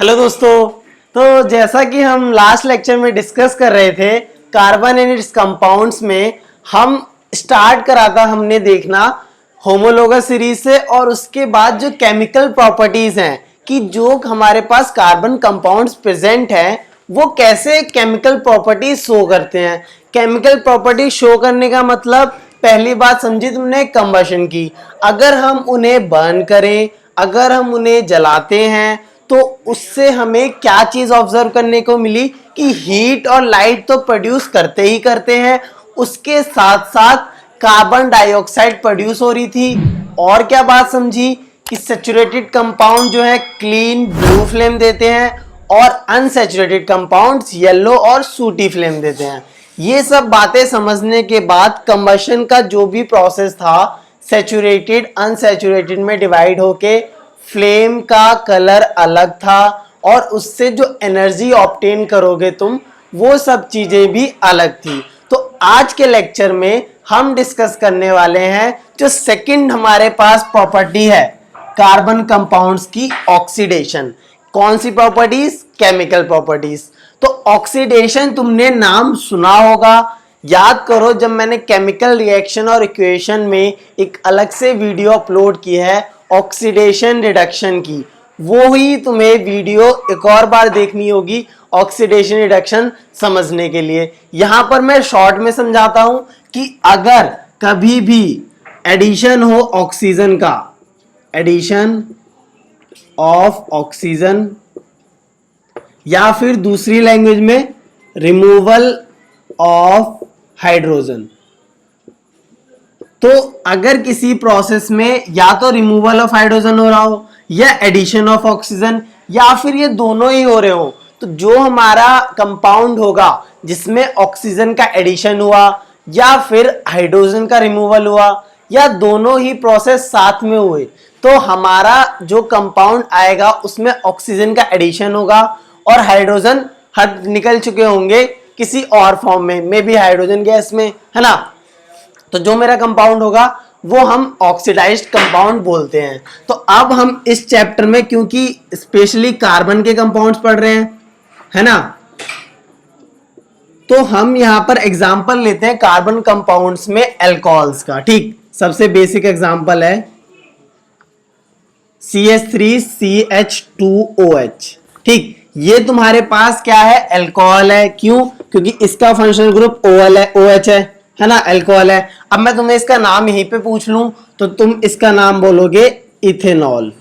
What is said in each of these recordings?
Hello दोस्तों। तो जैसा कि हम लास्ट लेक्चर में डिस्कस कर रहे थे कार्बन एंड इट्स कंपाउंड्स में, हम स्टार्ट करा था हमने देखना होमोलोगस सीरीज से, और उसके बाद जो केमिकल प्रॉपर्टीज हैं कि जो हमारे पास कार्बन कंपाउंड्स प्रेजेंट हैं वो कैसे केमिकल प्रॉपर्टीज शो करते हैं। केमिकल प्रॉपर्टीज शो करने का मतलब, पहली बात समझी तुमने, कंबशन की। अगर हम उन्हें बर्न करें, अगर हम उन्हें जलाते हैं तो उससे हमें क्या चीज ऑब्जर्व करने को मिली कि हीट और लाइट तो प्रोड्यूस करते ही करते हैं, उसके साथ साथ कार्बन डाइऑक्साइड प्रोड्यूस हो रही थी। और क्या बात समझी कि सैचुरेटेड कंपाउंड जो है क्लीन ब्लू फ्लेम देते हैं और अनसैचुरेटेड कंपाउंड्स येलो और सूटी फ्लेम देते हैं। ये सब बातें समझने के बाद कंबशन का जो भी प्रोसेस था सैचुरेटेड अनसैचुरेटेड में डिवाइड होके फ्लेम का कलर अलग था, और उससे जो एनर्जी ऑब्टेन करोगे तुम वो सब चीजें भी अलग थी। तो आज के लेक्चर में हम डिस्कस करने वाले हैं जो सेकंड हमारे पास प्रॉपर्टी है कार्बन कंपाउंड्स की, ऑक्सीडेशन। कौन सी प्रॉपर्टीज? Chemical properties. तो ऑक्सीडेशन तुमने नाम सुना होगा, याद करो जब मैंने केमिकल रिएक्शन और इक्वेशन में एक अलग से वीडियो अपलोड की है ऑक्सीडेशन रिडक्शन की, वो ही तुम्हें वीडियो एक और बार देखनी होगी ऑक्सीडेशन रिडक्शन समझने के लिए। यहां पर मैं शॉर्ट में समझाता हूं कि अगर कभी भी एडिशन हो ऑक्सीजन का, एडिशन ऑफ ऑक्सीजन, या फिर दूसरी लैंग्वेज में रिमूवल ऑफ हाइड्रोजन, तो अगर किसी प्रोसेस में या तो रिमूवल ऑफ हाइड्रोजन हो रहा हो या एडिशन ऑफ ऑक्सीजन, या फिर ये दोनों ही हो रहे हो, तो जो हमारा कंपाउंड होगा जिसमें ऑक्सीजन का एडिशन हुआ या फिर हाइड्रोजन का रिमूवल हुआ या दोनों ही प्रोसेस साथ में हुए, तो हमारा जो कंपाउंड आएगा उसमें ऑक्सीजन का एडिशन होगा और हाइड्रोजन हट निकल चुके होंगे किसी और फॉर्म में, मे बी हाइड्रोजन गैस में, है ना। तो जो मेरा कंपाउंड होगा वो हम ऑक्सीडाइज्ड कंपाउंड बोलते हैं। तो अब हम इस चैप्टर में, क्योंकि स्पेशली कार्बन के कंपाउंड्स पढ़ रहे हैं, है ना, तो हम यहां पर एग्जांपल लेते हैं कार्बन कंपाउंड्स में अल्कोहल्स का। ठीक, सबसे बेसिक एग्जांपल है CH3CH2OH। ठीक, ये तुम्हारे पास क्या है? अल्कोहल है। क्यों? क्योंकि इसका फंक्शनल ग्रुप OL है, OH है ना, अल्कोहल है। अब मैं तुम्हें इसका नाम यहीं पे पूछ लूं तो तुम इसका नाम बोलोगे इथेनॉल।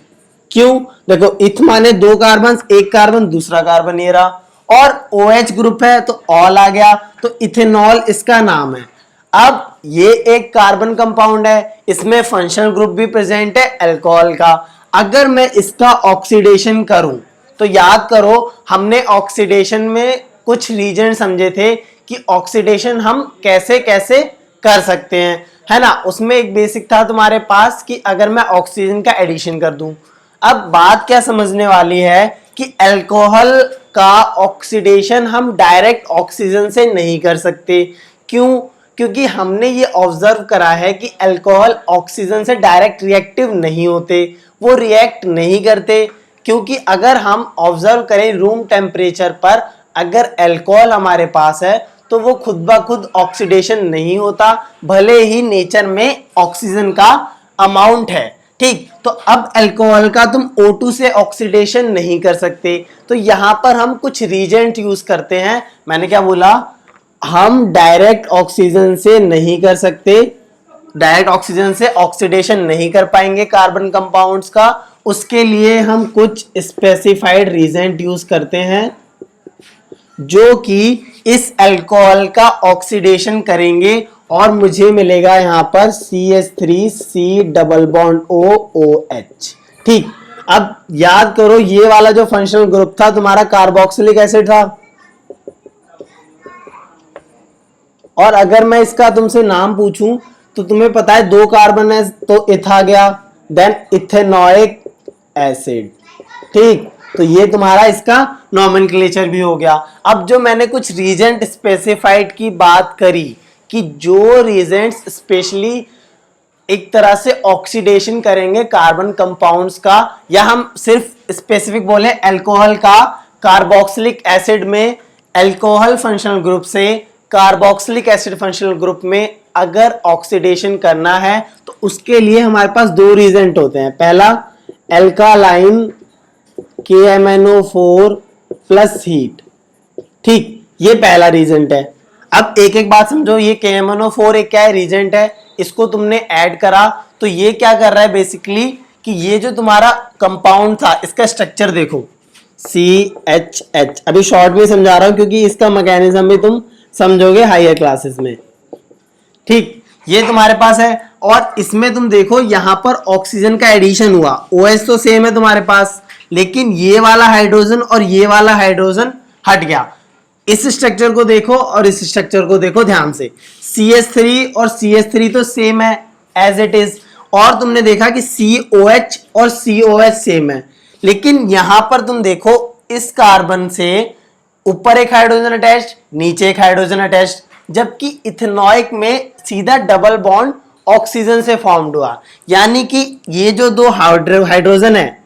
क्यों? देखो, इथ माने दो कार्बन, एक कार्बन दूसरा कार्बन ये रहा, और OH ग्रुप है तो ऑल आ गया, तो इथेनॉल इसका नाम है। अब ये एक कार्बन कंपाउंड है, इसमें फंक्शनल ग्रुप भी प्रेजेंट है अल्कोहल का। अगर मैं इसका ऑक्सीडेशन करूं तो याद करो हमने ऑक्सीडेशन में कुछ रीजन समझे थे कि ऑक्सीडेशन हम कैसे कैसे कर सकते हैं, है ना। उसमें एक बेसिक था तुम्हारे पास कि अगर मैं ऑक्सीजन का एडिशन कर दूं। अब बात क्या समझने वाली है कि अल्कोहल का ऑक्सीडेशन हम डायरेक्ट ऑक्सीजन से नहीं कर सकते। क्यों? क्योंकि हमने ये ऑब्जर्व करा है कि अल्कोहल ऑक्सीजन से डायरेक्ट रिएक्टिव नहीं होते, वो रिएक्ट नहीं करते। क्योंकि अगर हम ऑब्जर्व करें रूम टेम्परेचर पर, अगर अल्कोहल हमारे पास है तो वो खुद ब खुद ऑक्सीडेशन नहीं होता, भले ही नेचर में ऑक्सीजन का अमाउंट है। ठीक, तो अब अल्कोहल का तुम O2 से ऑक्सीडेशन नहीं कर सकते, तो यहां पर हम कुछ रीजेंट यूज करते हैं। मैंने क्या बोला? हम डायरेक्ट ऑक्सीजन से नहीं कर सकते, डायरेक्ट ऑक्सीजन से ऑक्सीडेशन नहीं कर पाएंगे कार्बन कंपाउंड्स का। उसके लिए हम कुछ स्पेसिफाइड रीजेंट यूज करते हैं जो कि इस अल्कोहल का ऑक्सीडेशन करेंगे, और मुझे मिलेगा यहां पर CH3C डबल बॉन्ड OOH। ठीक, अब याद करो ये वाला जो फंक्शनल ग्रुप था तुम्हारा कार्बोक्सिलिक एसिड था, और अगर मैं इसका तुमसे नाम पूछूं तो तुम्हें पता है दो कार्बन है तो इथ आ गया, देन इथेनोइक एसिड। ठीक, तो ये तुम्हारा इसका नॉमेनक्लेचर भी हो गया। अब जो मैंने कुछ रीजेंट स्पेसिफाइड की बात करी कि जो रीजेंट्स स्पेशली एक तरह से ऑक्सीडेशन करेंगे कार्बन कंपाउंड्स का, या हम सिर्फ स्पेसिफिक बोले अल्कोहल का कार्बोक्सिलिक एसिड में अल्कोहल फंक्शनल ग्रुप से कार्बोक्सिलिक एसिड फंक्शनल ग्रुप में अगर ऑक्सीडेशन करना है तो उसके लिए हमारे पास दो रिएजेंट होते हैं। पहला एल्कालाइन KMnO4 प्लस हीट, ठीक, ये पहला रीजेंट है। अब एक एक बात समझो, ये KMnO4 एक क्या है, रीजेंट है, इसको तुमने ऐड करा तो ये क्या कर रहा है बेसिकली कि ये जो तुम्हारा कंपाउंड था इसका स्ट्रक्चर देखो CHH, अभी शॉर्ट में समझा रहा हूं क्योंकि इसका मैकेनिज्म भी तुम समझोगे हायर क्लासेस में, ठीक। ये तुम्हारे पास है और इसमें तुम देखो यहां पर ऑक्सीजन का एडिशन हुआ, OH तो सेम है तुम्हारे पास, लेकिन ये वाला हाइड्रोजन और ये वाला हाइड्रोजन हट गया। इस स्ट्रक्चर को देखो और इस स्ट्रक्चर को देखो ध्यान से, CH3 और CH3 तो सेम है एज इट इज, और तुमने देखा कि COH और COH सेम है, लेकिन यहां पर तुम देखो इस कार्बन से ऊपर एक हाइड्रोजन अटैच्ड, नीचे एक हाइड्रोजन अटैच्ड, जबकि इथेनॉइक में सीधा डबल बॉन्ड ऑक्सीजन से फॉर्म्ड हुआ, यानी कि ये जो दो हाइड्रोजन है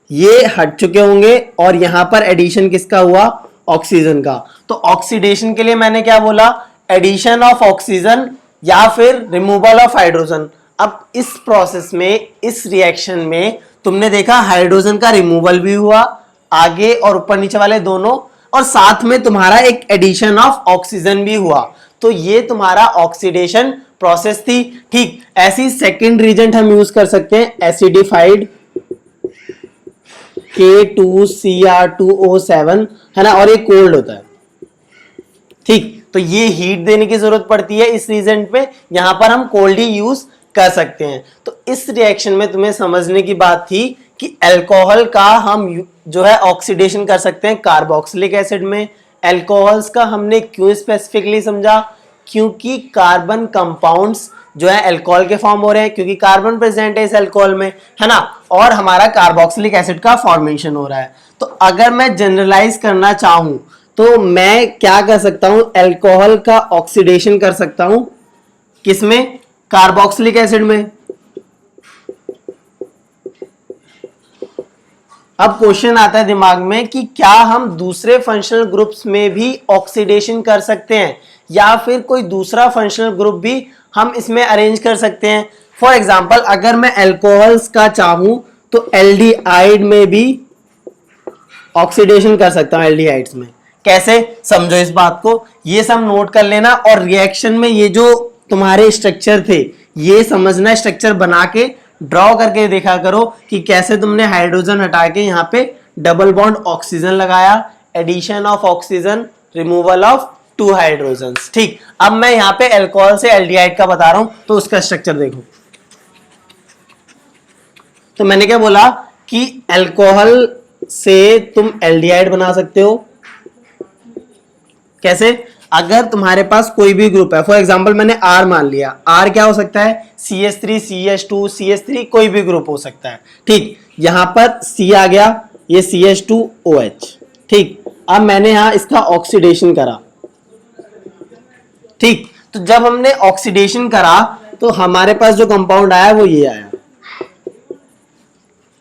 ये हट चुके होंगे और यहां पर एडिशन किसका हुआ, ऑक्सीजन का। तो ऑक्सीडेशन के लिए मैंने क्या बोला, एडिशन ऑफ ऑक्सीजन या फिर रिमूवल ऑफ हाइड्रोजन। अब इस प्रोसेस में, इस रिएक्शन में तुमने देखा हाइड्रोजन का रिमूवल भी हुआ आगे और ऊपर नीचे वाले दोनों, और साथ में तुम्हारा एक एडिशन ऑफ ऑक्सीजन भी हुआ, तो ये तुम्हारा ऑक्सीडेशन प्रोसेस थी, ठीक। ऐसी सेकेंड रीजेंट हम यूज कर सकते हैं एसिडिफाइड K2Cr2O7, है ना, और ये कोल्ड होता है, ठीक। तो ये हीट देने की जरूरत पड़ती है इस रीजेंट में, यहां पर हम कोल्ड ही यूज कर सकते हैं। तो इस रिएक्शन में तुम्हें समझने की बात थी कि अल्कोहल का हम जो है ऑक्सीडेशन कर सकते हैं कार्बोक्सिलिक एसिड में। अल्कोहल्स का हमने क्यों स्पेसिफिकली समझा, क्योंकि कार्बन कंपाउंड्स जो है अल्कोहल के फॉर्म हो रहे हैं, क्योंकि कार्बन प्रेजेंट है इस अल्कोहल में, है ना, और हमारा कार्बोक्सिलिक एसिड का फॉर्मेशन हो रहा है। तो अगर मैं जनरलाइज करना चाहूं तो मैं क्या कर सकता हूं, अल्कोहल का ऑक्सीडेशन कर सकता हूं किसमें, कार्बोक्सिलिक एसिड में। अब क्वेश्चन आता है दिमाग में कि क्या हम दूसरे फंक्शनल ग्रुप्स में भी ऑक्सीडेशन कर सकते हैं या फिर कोई दूसरा फंक्शनल ग्रुप भी हम इसमें अरेंज कर सकते हैं। फॉर एग्जांपल अगर मैं अल्कोहल्स का चाहूं तो एल्डिहाइड में भी ऑक्सीडेशन कर सकता हूं, एल्डिहाइड्स में। कैसे, समझो इस बात को, ये सब नोट कर लेना और रिएक्शन में ये जो तुम्हारे स्ट्रक्चर थे ये समझना, स्ट्रक्चर बना के ड्रॉ करके देखा करो कि कैसे तुमने हाइड्रोजन हटा के यहाँ पे डबल बॉन्ड ऑक्सीजन लगाया, addition of oxygen, removal of 2 hydrogens, ठीक। अब मैं यहाँ पे अल्कोहल से एल्डिहाइड का बता रहा हूं, तो उसका स्ट्रक्चर देखो। तो मैंने क्या बोला कि अल्कोहल से तुम एल्डिहाइड बना सकते हो। कैसे, अगर तुम्हारे पास कोई भी ग्रुप है, फॉर एग्जांपल मैंने R मान लिया, R क्या हो सकता है, CH3, CH2, CH3, कोई भी ग्रुप हो सकता है, ठीक। यहां पर C आ गया, ये CH2OH, ठीक। अब मैंने यहां इसका ऑक्सीडेशन करा, ठीक। तो जब हमने ऑक्सीडेशन करा तो हमारे पास जो कंपाउंड आया वो ये आया,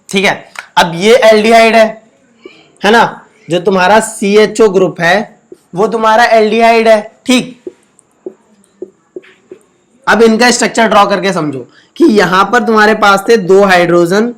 ठीक है। अब ये एल्डिहाइड है ना, जो तुम्हारा CHO ग्रुप है वो तुम्हारा एल्डिहाइड है, ठीक। अब इनका स्ट्रक्चर ड्रॉ करके समझो कि यहां पर तुम्हारे पास थे 2 हाइड्रोजन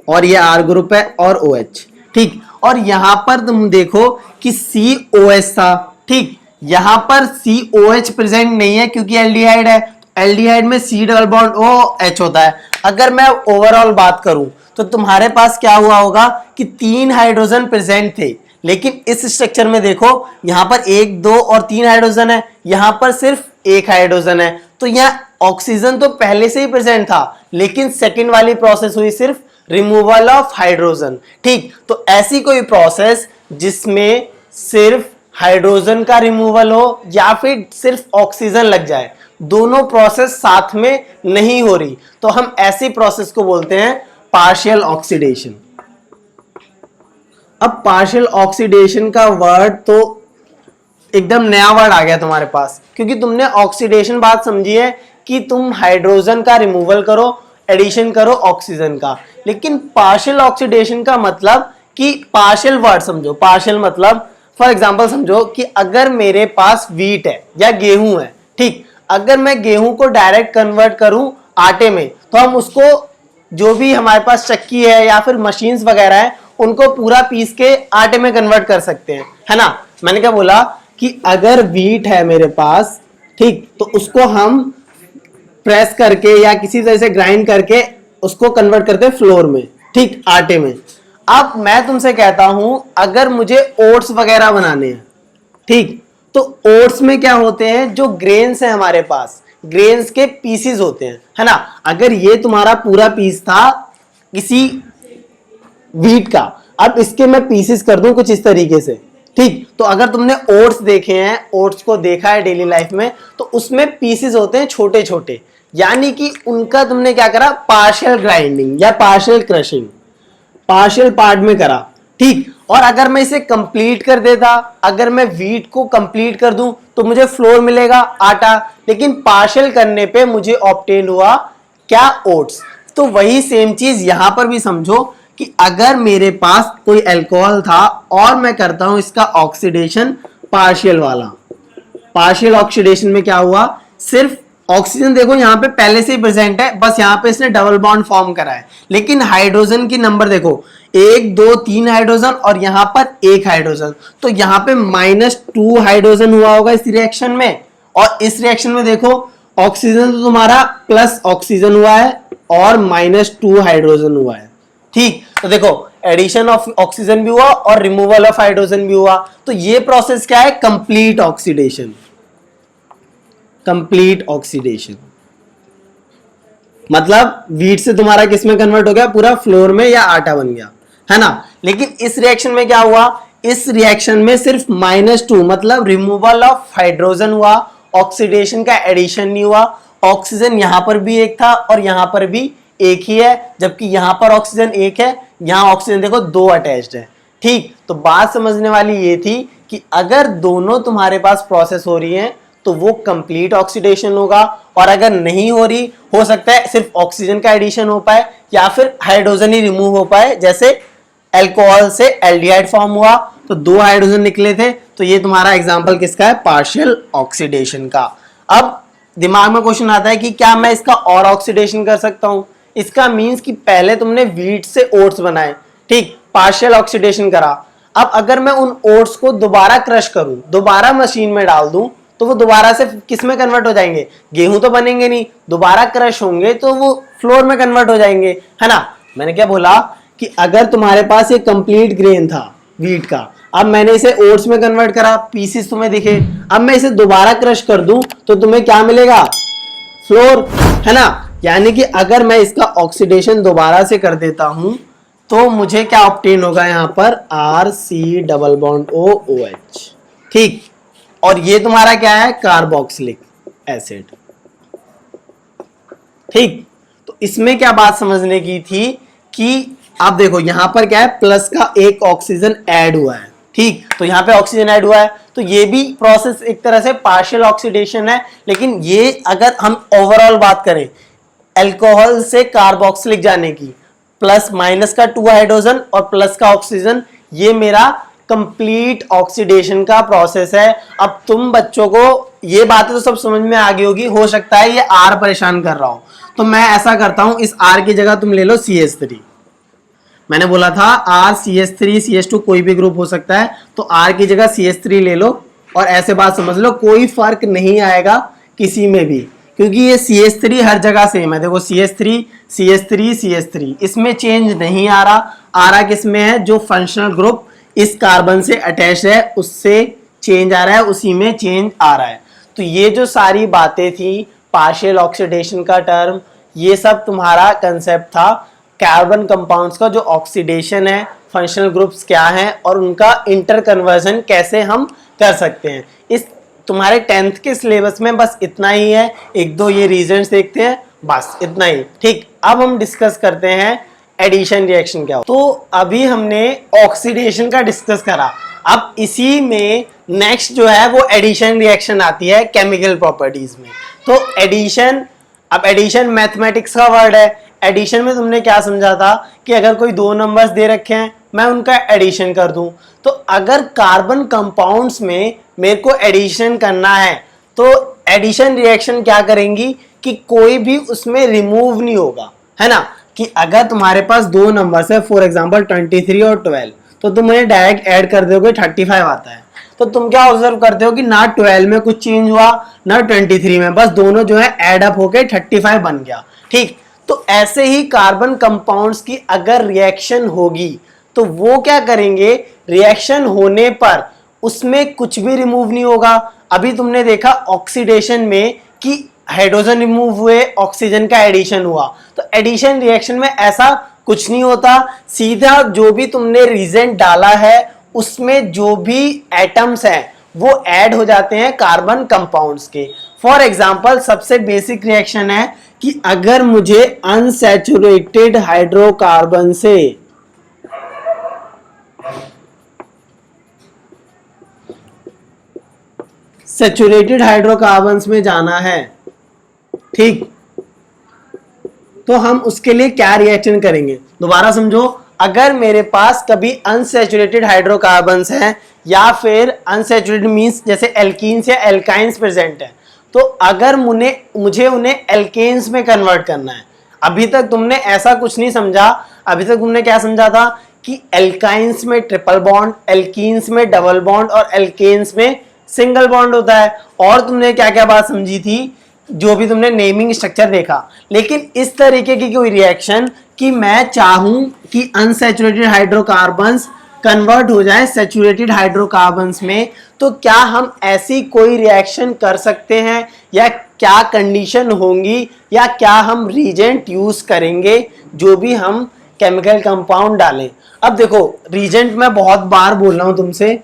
और ये R ग्रुप है और OH, ठीक। और यहां पर तुम देखो कि COH था, ठीक। यहां पर COH प्रेजेंट नहीं है क्योंकि एल्डिहाइड है, एल्डिहाइड में C डबल बॉन्ड OH होता है। अगर मैं ओवरऑल बात करूं तो तुम्हारे पास क्या हुआ होगा कि 3 हाइड्रोजन प्रेजेंट थे, लेकिन इस स्ट्रक्चर में देखो यहां पर 1, 2 और 3 हाइड्रोजन है, यहां पर सिर्फ 1 हाइड्रोजन है। तो यहां ऑक्सीजन तो पहले से ही प्रेजेंट था, लेकिन सेकंड वाली प्रोसेस हुई सिर्फ रिमूवल ऑफ हाइड्रोजन, ठीक। तो ऐसी कोई प्रोसेस जिसमें सिर्फ हाइड्रोजन का रिमूवल हो या फिर सिर्फ ऑक्सीजन लग जाए, दोनों प्रोसेस साथ में नहीं हो रही, तो हम ऐसी प्रोसेस को बोलते हैं पार्शियल ऑक्सीडेशन। अब पार्शियल ऑक्सीडेशन का वर्ड तो एकदम नया वर्ड आ गया तुम्हारे पास, क्योंकि तुमने ऑक्सीडेशन बात समझी है कि तुम हाइड्रोजन का रिमूवल करो, एडिशन करो ऑक्सीजन का, लेकिन पार्शियल ऑक्सीडेशन का मतलब कि पार्शियल वर्ड समझो, पार्शियल मतलब फॉर एग्जांपल समझो कि अगर मेरे पास वीट है या गेहूं है, ठीक, अगर मैं गेहूं को डायरेक्ट कन्वर्ट करूं आटे में, तो हम उसको जो भी हमारे पास चक्की है या फिर मशीन्स वगैरह है उनको पूरा पीस के आटे में कन्वर्ट कर सकते हैं, है ना। मैंने क्या बोला कि अगर वीट है मेरे पास, ठीक, तो उसको हम प्रेस करके या किसी तरह से ग्राइंड करके उसको कन्वर्ट करते हैं फ्लोर में, ठीक, आटे में। अब मैं तुमसे कहता हूं अगर मुझे ओट्स वगैरह बनाने हैं, ठीक, तो ओट्स में क्या होते हैं, जो ग्रेन्स है हमारे पास, ग्रेन्स के पीसीज होते हैं, है ना। अगर ये तुम्हारा पूरा पीस था किसी व्हीट का, अब इसके मैं पीसेस कर दूं कुछ इस तरीके से, ठीक, तो अगर तुमने ओट्स देखे हैं, ओट्स को देखा है डेली लाइफ में, तो उसमें पीसेस होते हैं छोटे छोटे, यानी कि उनका तुमने क्या करा, पार्शियल ग्राइंडिंग या पार्शियल क्रशिंग, पार्शियल पार्ट में करा, ठीक। और अगर मैं इसे कंप्लीट कर देता, अगर मैं व्हीट को कंप्लीट कर दूं तो मुझे फ्लोर मिलेगा, आटा, लेकिन पार्शियल करने पे मुझे ऑब्टेन हुआ क्या, ओट्स। तो वही सेम चीज यहां पर भी समझो कि अगर मेरे पास कोई अल्कोहल था और मैं करता हूं इसका ऑक्सीडेशन पार्शियल वाला, पार्शियल ऑक्सीडेशन में क्या हुआ, सिर्फ ऑक्सीजन देखो यहां पे पहले से ही प्रेजेंट है, बस यहां पे इसने डबल बॉन्ड फॉर्म करा है, लेकिन हाइड्रोजन की नंबर देखो 1 2 3 हाइड्रोजन और यहां पर 1 हाइड्रोजन, तो यहां पे -2 हाइड्रोजन हुआ होगा इस रिएक्शन में। और इस रिएक्शन में देखो ऑक्सीजन तो तुम्हारा प्लस ऑक्सीजन हुआ है और -2 हाइड्रोजन हुआ है, ठीक। तो देखो एडिशन ऑफ ऑक्सीजन भी हुआ और रिमूवल ऑफ हाइड्रोजन भी हुआ, तो ये प्रोसेस क्या है, कंप्लीट ऑक्सीडेशन, कंप्लीट ऑक्सीडेशन। मतलब वीट से तुम्हारा किस में कन्वर्ट हो गया, पूरा फ्लोर में या आटा बन गया, है ना। लेकिन इस रिएक्शन में क्या हुआ, इस रिएक्शन में सिर्फ -2 मतलब रिमूवल ऑफ हाइड्रोजन हुआ, ऑक्सीडेशन का एडिशन नहीं हुआ। ऑक्सीजन यहां पर भी एक था और यहां पर भी एक ही है, जबकि यहां पर ऑक्सीजन एक है, यहां ऑक्सीजन देखो 2 अटैच्ड है, ठीक। तो बात समझने वाली ये थी कि अगर दोनों तुम्हारे पास प्रोसेस हो रही है तो वो कंप्लीट ऑक्सीडेशन होगा, और अगर नहीं हो रही, हो सकता है सिर्फ ऑक्सीजन का एडिशन हो पाए या फिर हाइड्रोजन ही रिमूव हो पाए, जैसे अल्कोहल से एल्डिहाइड फॉर्म हुआ तो 2 हाइड्रोजन निकले थे, तो ये तुम्हारा एग्जांपल किसका है, पार्शियल ऑक्सीडेशन का। अब दिमाग में क्वेश्चन आता है कि क्या मैं इसका और ऑक्सीडेशन कर सकता हूं, इसका मींस कि पहले तुमने व्हीट से ओट्स बनाए, ठीक, पार्शियल ऑक्सीडेशन करा, अब अगर मैं उन ओट्स को दोबारा क्रश करूं, दोबारा मशीन में डाल दूं, तो वो दोबारा से किस में कन्वर्ट हो जाएंगे, गेहूं तो बनेंगे नहीं, दोबारा क्रश होंगे तो वो फ्लोर में कन्वर्ट हो जाएंगे, है ना। मैंने क्या बोला कि अगर तुम्हारे पास ये कंप्लीट ग्रेन था व्हीट का, अब मैंने इसे ओट्स में कन्वर्ट करा, पीसेस तुम्हें दिखे, अब मैं इसे दोबारा क्रश कर दूं तो तुम्हें क्या मिलेगा, फ्लोर, है ना। यानी कि अगर मैं इसका ऑक्सीडेशन दोबारा से कर देता हूं तो मुझे क्या ऑब्टेन होगा, यहां पर RC डबल बॉन्ड OOH, ठीक। और ये तुम्हारा क्या है, कार्बोक्सिलिक एसिड, ठीक। तो इसमें क्या बात समझने की थी कि आप देखो यहां पर क्या है, प्लस का एक ऑक्सीजन ऐड हुआ है, ठीक, तो यहां पे ऑक्सीजन ऐड हुआ है, तो ये भी प्रोसेस एक तरह से पार्शियल ऑक्सीडेशन है। लेकिन ये अगर हम ओवरऑल बात करें अल्कोहल से कार्बोक्सिलिक जाने की, प्लस माइनस का 2 हाइड्रोजन और प्लस का ऑक्सीजन, ये मेरा कंप्लीट ऑक्सीडेशन का प्रोसेस है। अब तुम बच्चों को ये बातें तो सब समझ में आ गई होगी, हो सकता है ये R परेशान कर रहा हो, तो मैं ऐसा करता हूं, इस R की जगह तुम ले लो CH3। मैंने बोला था R CH3 CH2 कोई भी ग्रुप हो सकता है, तो R की जगह CH3 ले लो, और ऐसे बात समझ लो कोई फर्क नहीं आएगा किसी में भी, क्योंकि ये CH3 हर जगह सेम है। देखो CH3 CH3 CH3, इसमें चेंज नहीं आ रहा किस में है, जो फंक्शनल ग्रुप इस कार्बन से अटैच है उससे चेंज आ रहा है, उसी में चेंज आ रहा है। तो ये जो सारी बातें थी, पार्शियल ऑक्सीडेशन का टर्म, ये सब तुम्हारा कंसेप्ट था कार्बन कंपाउंड्स का, जो ऑक्सीडेशन है, फंक्शनल ग्रुप्स क्या हैं और उनका इंटर कन्वर्जन कैसे हम कर सकते हैं। इस तुम्हारे 10th के सिलेबस में बस इतना ही है, एक दो ये रीजंस देखते हैं, बस इतना ही, ठीक। अब हम डिस्कस करते हैं एडिशन रिएक्शन क्या हो। तो अभी हमने ऑक्सीडेशन का डिस्कस करा, अब इसी में नेक्स्ट जो है वो एडिशन रिएक्शन आती है केमिकल प्रॉपर्टीज में। तो एडिशन, अब एडिशन मैथमेटिक्स का वर्ड है, एडिशन में तुमने क्या समझा था कि अगर कोई दो नंबर्स दे रखे हैं मैं उनका एडिशन कर दूं। तो अगर कार्बन कंपाउंड्स में मेरे को एडिशन करना है तो एडिशन रिएक्शन क्या करेंगी कि कोई भी उसमें रिमूव नहीं होगा, है ना। कि अगर तुम्हारे पास दो नंबर्स है, फॉर एग्जांपल 23 और 12, तो तुम उन्हें डायरेक्ट ऐड कर दोगे 35 आता है। तो तुम क्या ऑब्जर्व करते हो कि ना 12 में कुछ चेंज हुआ ना 23 में, बस दोनों जो है ऐड अप होके 35 बन गया। ठीक, तो ऐसे ही कार्बन कंपाउंड्स की अगर रिएक्शन होगी तो वो क्या करेंगे, रिएक्शन होने पर उसमें कुछ भी रिमूव नहीं होगा। अभी तुमने देखा ऑक्सीडेशन में कि हाइड्रोजन रिमूव हुए, ऑक्सीजन का एडिशन हुआ। तो एडिशन रिएक्शन में ऐसा कुछ नहीं होता, सीधा जो भी तुमने रीजेंट डाला है उसमें जो भी एटम्स हैं वो ऐड हो जाते हैं कार्बन कंपाउंड्स के। फॉर एग्जांपल सबसे बेसिक रिएक्शन है कि अगर मुझे अनसैचुरेटेड हाइड्रोकार्बन से सैचुरेटेड हाइड्रोकार्बन्स में जाना है, ठीक, तो हम उसके लिए क्या रिएक्शन करेंगे। दोबारा समझो, अगर मेरे पास कभी अनसैचुरेटेड हाइड्रोकार्बन्स हैं या फिर अनसैचुरेटेड मींस जैसे एल्कीन्स या एल्काइंस प्रेजेंट है, तो अगर मुझे उन्हें एल्केन्स में कन्वर्ट करना है। अभी तक तुमने ऐसा कुछ नहीं समझा, अभी तक तुमने क्या समझा था कि एल्काइंस में ट्रिपल बॉन्ड, एल्कीन्स में डबल बॉन्ड और एल्केन्स में सिंगल बॉन्ड होता है। और तुमने क्या क्या बात समझी थी, जो भी तुमने नेमिंग स्ट्रक्चर देखा। लेकिन इस तरीके की कोई रिएक्शन कि मैं चाहूं कि अनसैचुरेटेड हाइड्रोकार्बन्स कन्वर्ट हो जाए सैचुरेटेड हाइड्रोकार्बन्स में, तो क्या हम ऐसी कोई रिएक्शन कर सकते हैं या क्या कंडीशन होंगी या क्या हम रीजेंट यूज करेंगे जो भी हम केमिकल कंपाउंड डालें। अब देखो, रीजेंट मैं बहुत बार बोल रहा हूं तुमसे,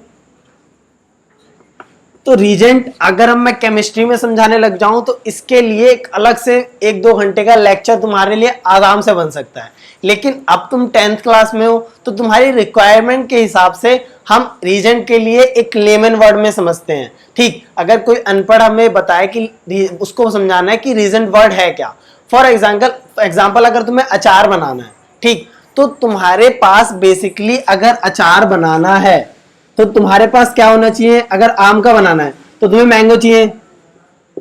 तो रीजेंट अगर हम मैं केमिस्ट्री में समझाने लग जाऊं तो इसके लिए एक अलग से 1-2 घंटे का लेक्चर तुम्हारे लिए आराम से बन सकता है। लेकिन अब तुम 10th क्लास में हो तो तुम्हारी रिक्वायरमेंट के हिसाब से हम रीजेंट के लिए एक लेमन वर्ड में समझते हैं। ठीक, अगर कोई अनपढ़ हमें बताए कि उसको समझाना है कि रीजेंट वर्ड है क्या। फॉर एग्जाम्पल अगर तुम्हें अचार बनाना है, ठीक, तो तुम्हारे पास बेसिकली अगर अचार बनाना है तो तुम्हारे पास क्या होना चाहिए। अगर आम का बनाना है तो तुम्हें मैंगो चाहिए,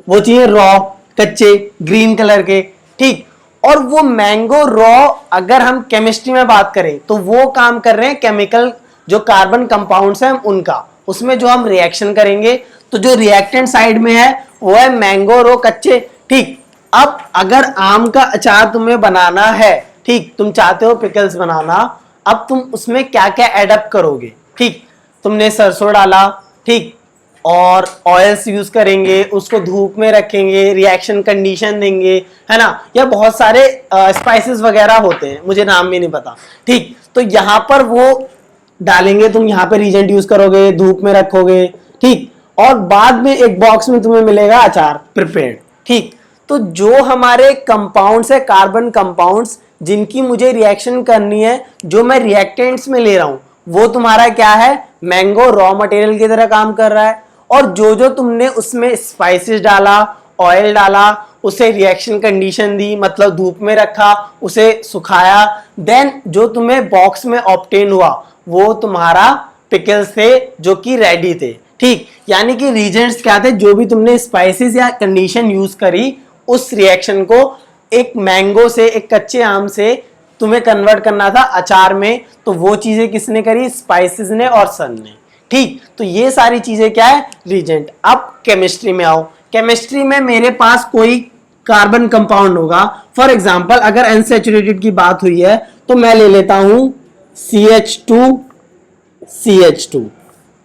वो चाहिए रॉ, कच्चे ग्रीन कलर के, ठीक। और वो मैंगो रॉ अगर हम केमिस्ट्री में बात करें तो वो काम कर रहे हैं केमिकल जो कार्बन कंपाउंड्स हैं उनका, उसमें जो हम रिएक्शन करेंगे तो जो रिएक्टेंट साइड में है वो है मैंगो रॉ कच्चे, ठीक। अब अगर आम का अचार तुम्हें बनाना है, ठीक, तुम चाहते हो पिकल्स बनाना, अब तुम उसमें क्या क्या एडअप करोगे। ठीक, तुमने सरसों डाला, ठीक, और ऑयल्स यूज करेंगे, उसको धूप में रखेंगे, रिएक्शन कंडीशन देंगे, है ना, या बहुत सारे स्पाइसेस वगैरह होते हैं, मुझे नाम भी नहीं पता, ठीक। तो यहाँ पर वो डालेंगे, तुम यहाँ पे रीजेंट यूज करोगे, धूप में रखोगे, ठीक, और बाद में एक बॉक्स में तुम्हें मिलेगा अचार प्रिपेयर्ड, ठीक। तो जो हमारे कंपाउंड्स है कार्बन कंपाउंड्स जिनकी मुझे रिएक्शन करनी है, जो मैं रिएक्टेंट्स में ले रहा हूं, वो तुम्हारा क्या है, मैंगो रॉ मटेरियल की तरह काम कर रहा है। और जो जो तुमने उसमें स्पाइसेस डाला, ऑयल डाला, उसे रिएक्शन कंडीशन दी, मतलब धूप में रखा, उसे सुखाया, देन जो तुम्हें बॉक्स में ऑब्टेन हुआ वो तुम्हारा पिकल्स थे जो कि रेडी थे, ठीक। यानी कि रीजेंट्स क्या थे, जो भी तुमने स्पाइसेस या कंडीशन यूज करी उस रिएक्शन को एक मैंगो से, एक कच्चे आम से तुम्हें कन्वर्ट करना था अचार में, तो वो चीजें किसने करी, स्पाइसेस ने और सन ने, ठीक। तो ये सारी चीजें क्या है, रीजेंट। अब केमिस्ट्री में आओ, केमिस्ट्री में मेरे पास कोई कार्बन कंपाउंड होगा, फॉर एग्जांपल अगर अनसैचुरेटेड की बात हुई है तो मैं ले लेता हूं CH2,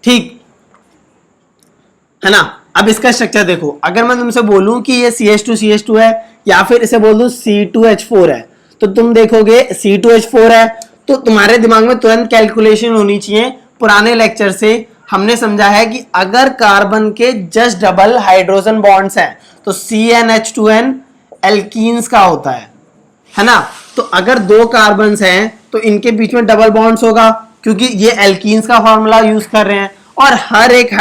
ठीक है ना। अब इसका स्ट्रक्चर देखो, अगर मैं तुमसे बोलूं कि ये CH2 है या फिर इसे बोल दूं C2H4 है, तो तुम देखोगे C2H4 है तो तुम्हारे दिमाग में तुरंत कैलकुलेशन होनी चाहिए। पुराने लेक्चर से हमने समझा है कि अगर कार्बन के जस्ट डबल हाइड्रोजन बॉन्ड्स हैं तो CnH2n एल्कीन्स का होता है ना। तो अगर दो कार्बन्स हैं तो इनके बीच में डबल बॉन्ड्स होगा क्योंकि ये एल्कीन्स का फॉर्मूला यूज कर रहे हैं, और हर एक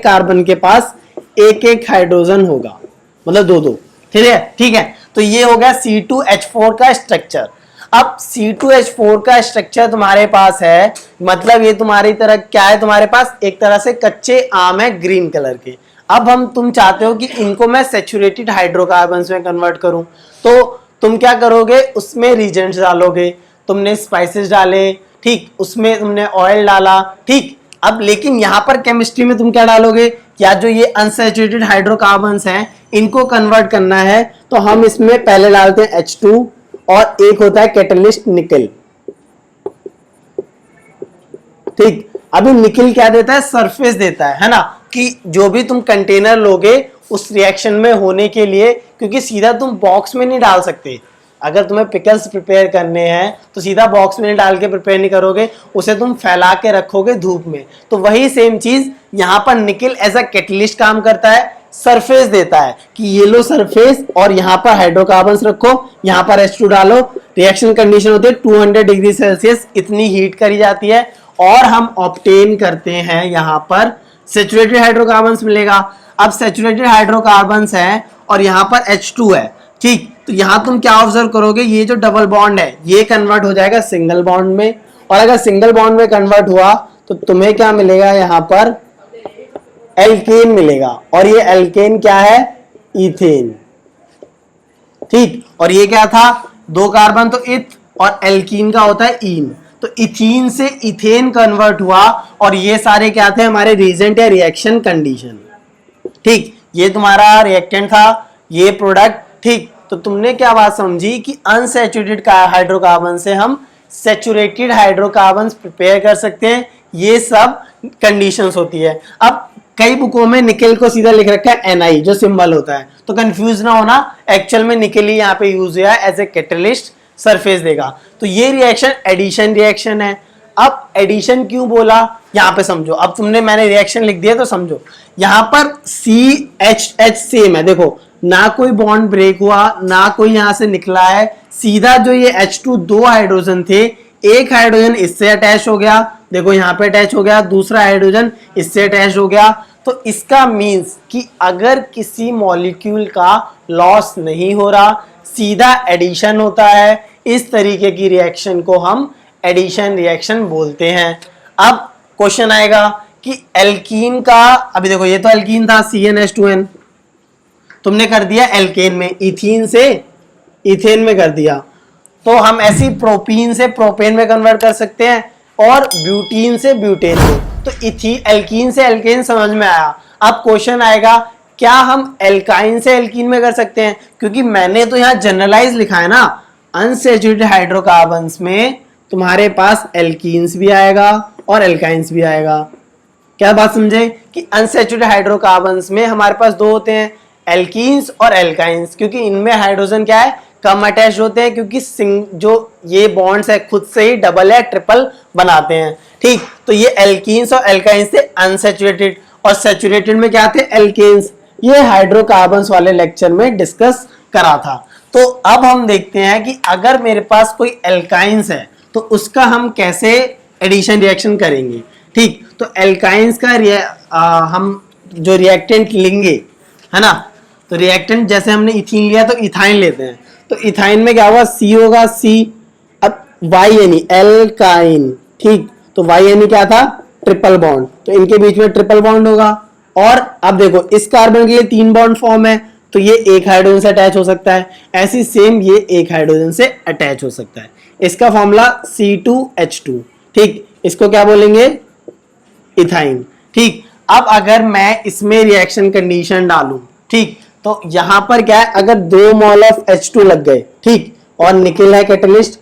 कार्बन के पास एक एक हाइड्रोजन होगा, मतलब दो दो, ठीक है। तो ये हो गया C2H4 का स्ट्रक्चर। अब C2H4 का स्ट्रक्चर तुम्हारे पास है, मतलब ये तुम्हारी तरह क्या है, तुम्हारे पास एक तरह से कच्चे आम है ग्रीन कलर के। अब तुम चाहते हो कि इनको मैं सैचुरेटेड हाइड्रोकार्बन्स में कन्वर्ट करूं, तो तुम क्या करोगे, उसमें रीजेंट्स डालोगे, तुमने स्पाइसेस डाले, ठीक, उसमें तुमने ऑयल डाला, ठीक। अब लेकिन यहां पर केमिस्ट्री में तुम क्या डालोगे, क्या जो ये अनसैचुरेटेड हाइड्रोकार्बन्स हैं इनको कन्वर्ट करना है, तो हम इसमें पहले डालते हैं H2 और एक होता है कैटलिस्ट निकल, ठीक। अभी निकल क्या देता है, सरफेस देता है ना, कि जो भी तुम कंटेनर लोगे उस रिएक्शन में होने के लिए, क्योंकि सीधा तुम बॉक्स में नहीं डाल सकते। अगर तुम्हें पिकल्स प्रिपेयर करने हैं तो सीधा बॉक्स में डाल के प्रिपेयर नहीं करोगे, उसे तुम फैला के रखोगे धूप में। तो वही सेम चीज यहाँ पर निकल एज अ कैटलिस्ट काम करता है, सरफेस देता है कि ये लो सरफेस, और यहाँ पर हाइड्रोकार्बन्स रखो, यहाँ पर H2 डालो, रिएक्शन कंडीशन होती है 200 डिग्री सेल्सियस, इतनी हीट करी जाती है और हम ऑब्टेन करते हैं यहाँ पर सैचुरेटेड हाइड्रोकार्बन्स मिलेगा। अब सैचुरेटेड हाइड्रोकार्बन्स है और यहाँ पर H2 है, ठीक। तो यहां तुम क्या ऑब्जर्व करोगे, ये जो डबल बॉन्ड है ये कन्वर्ट हो जाएगा सिंगल बॉन्ड में, और अगर सिंगल बॉन्ड में कन्वर्ट हुआ तो तुम्हें क्या मिलेगा, यहां पर एल्केन मिलेगा, और ये एल्केन क्या है, इथेन, ठीक। और ये क्या था, 2 कार्बन तो इथ, और एल्कीन का होता है ईन, तो इथीन से इथेन कन्वर्ट हुआ, और ये सारे क्या थे, हमारे रीजेंट या रिएक्शन कंडीशन, ठीक। ये तुम्हारा रिएक्टेंट था, ये प्रोडक्ट, ठीक। तो तुमने क्या बात समझी कि अनसैचुरेटेड हाइड्रोकार्बन से हम सैचुरेटेड हाइड्रोकार्बन्स प्रिपेयर कर सकते हैं, ये सब कंडीशंस होती है। अब कई बुकों में निकल को सीधा लिख रखा है Ni, जो सिंबल होता है, तो कंफ्यूज ना होना, एक्चुअल में निकल ही यहाँ पे यूज हुआ है एज ए कैटलिस्ट, सरफेस देगा। तो ये रिएक्शन एडिशन रिएक्शन है। अब एडिशन क्यों बोला, यहाँ पे समझो, अब तुमने मैंने रिएक्शन लिख दिया तो समझो, यहाँ पर CHH सेम है, देखो ना कोई बॉन्ड ब्रेक हुआ, ना कोई यहां से निकला है, सीधा जो ये H2 2 हाइड्रोजन थे, एक हाइड्रोजन इससे अटैच हो गया, देखो यहाँ पे अटैच हो गया, दूसरा हाइड्रोजन इससे अटैच हो गया। तो इसका मीन्स कि अगर किसी मॉलिक्यूल का लॉस नहीं हो रहा, सीधा एडिशन होता है, इस तरीके की रिएक्शन को हम एडिशन रिएक्शन बोलते हैं। अब क्वेश्चन आएगा कि एल्कीन का, अभी देखो ये तो एल्कीन था CnH2n, तुमने कर दिया एल्केन में, इथीन से इथेन में कर दिया, तो हम ऐसी प्रोपीन से प्रोपेन में कन्वर्ट कर सकते हैं, और ब्यूटीन से ब्यूटेन में। तो एल्कीन से एल्केन समझ में आया। अब क्वेश्चन आएगा, क्या हम एल्काइन से एल्कीन में कर सकते हैं, क्योंकि मैंने तो यहाँ जनरलाइज लिखा है ना, अनसैचुरेटेड हाइड्रोकार्बन्स में तुम्हारे पास एल्कीन्स भी आएगा और एल्काइंस भी आएगा। क्या बात समझे कि अनसैचुरेटेड हाइड्रोकार्बन्स में हमारे पास 2 होते हैं, एल्कीन्स और एल्काइंस, क्योंकि इनमें हाइड्रोजन क्या है, कम अटैच होते हैं, क्योंकि जो ये बॉन्ड्स है खुद से ही डबल या ट्रिपल बनाते हैं, ठीक। तो ये एल्कीन्स और एल्काइंस थे अनसैचुरेटेड, और सैचुरेटेड में क्या थे, एल्केन्स। ये हाइड्रोकार्बन्स वाले लेक्चर में डिस्कस करा था। तो अब हम देखते हैं कि अगर मेरे पास कोई एल्काइंस है तो उसका हम कैसे एडिशन रिएक्शन करेंगे, ठीक। तो एल्काइंस का हम जो रिएक्टेंट लेंगे, है ना, तो रिएक्टेंट जैसे हमने इथीन लिया तो इथाइन लेते हैं, तो इथाइन में क्या होगा, C होगा, C। अब YN एल्काइन, ठीक। तो YN क्या था, ट्रिपल बॉन्ड, तो इनके बीच में ट्रिपल बॉन्ड होगा। और अब देखो इस कार्बन के लिए 3 बॉन्ड फॉर्म है, तो ये एक हाइड्रोजन से अटैच हो सकता है, ऐसी सेम ये एक हाइड्रोजन से अटैच हो सकता है। इसका फॉर्मूला C2H2, ठीक। इसको क्या बोलेंगे, इथाइन, ठीक। अब अगर मैं इसमें रिएक्शन कंडीशन डालूं, ठीक, तो यहां पर क्या है, अगर 2 मोल ऑफ H2 लग गए, ठीक, और निकल है कैटलिस्ट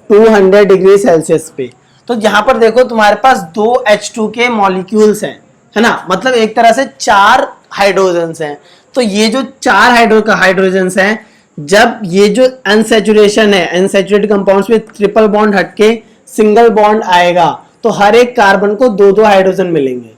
200 डिग्री सेल्सियस पे, तो यहां पर देखो तुम्हारे पास 2 H2 के मॉलिक्यूल्स हैं, है ना, मतलब एक तरह से 4 हाइड्रोजन्स हैं। तो ये जो 4 हाइड्रोजन्स हैं, जब ये जो अनसैचुरेशन है, अनसैचुरेटेड कंपाउंड्स में ट्रिपल बॉन्ड हटके सिंगल बॉन्ड आएगा, तो हर एक कार्बन को 2-2 हाइड्रोजन मिलेंगे,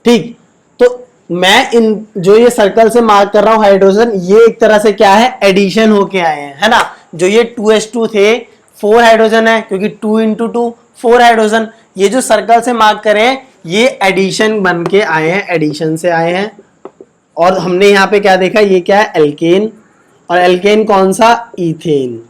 ठीक। तो मैं इन जो ये सर्कल से मार्क कर रहा हूं हाइड्रोजन, ये एक तरह से क्या है, एडिशन होके आए हैं, है ना। जो ये 2H2 थे, 4 हाइड्रोजन है, क्योंकि 2 × 2 4 हाइड्रोजन। ये जो सर्कल से मार्क करें, ये एडिशन बन के आए हैं, एडिशन से आए हैं, और हमने यहाँ पे क्या देखा, ये क्या है, एल्केन, और एल्केन कौन सा, इथेन।